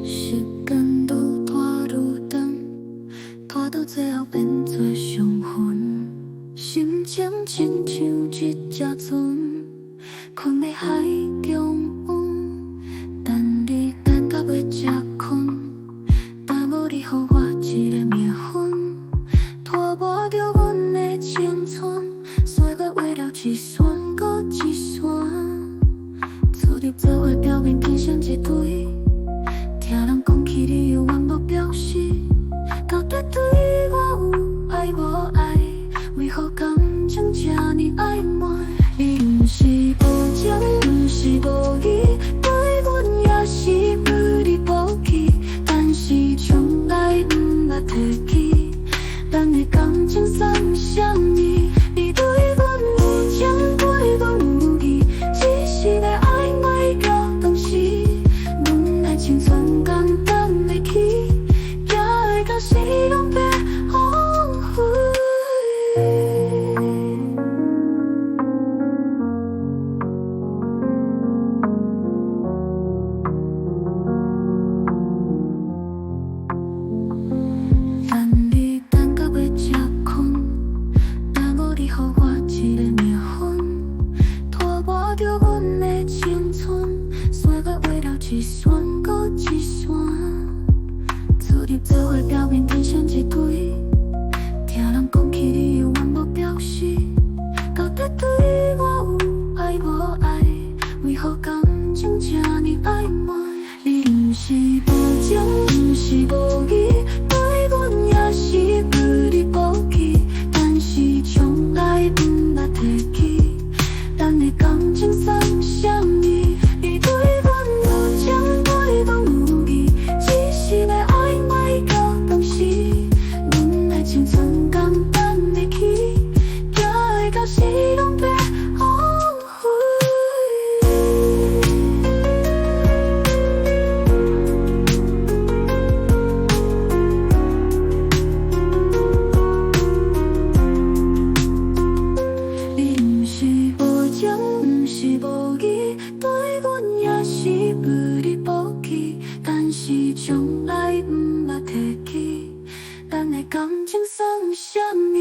시간도 과로등拖到最後變作傷痕，心情親像一隻船，困在海中央，等你等到袂食困，但無你予我一個冥婚，拖磨着阮的青春，歲月畫了一線搁一線，出入做伙表面天生一對。聽人講起你有完無表示，到底對我有愛無愛？為何感情這麼曖昧？你不是無情，不是無義，對阮也是不離不棄，但是從來不捌提起，咱的感情算什麼？你對阮有情，對阮有義，只是要曖昧的東西，阮的青春簡單的去，也會到死攏別後悔。等你等到袂食困，但無你予我一個冥婚，拖磨着阮的青春，歲月畫了一線搁一線，出入做伙表面天生一對，聽人講起你有完無表示，到底對我有愛無愛？為何感情這麼曖昧？你不是無情，不是無義，對阮也是不離不棄，但是從來不捌提起，咱的感情算什麼？你對阮有情，對阮有義，只是要曖昧的東西，阮的青春簡單的去，也會到死攏別後悔。你不是無情，不是無義，對阮也是不離不棄，但是從來不捌提起，咱的感情算什麼？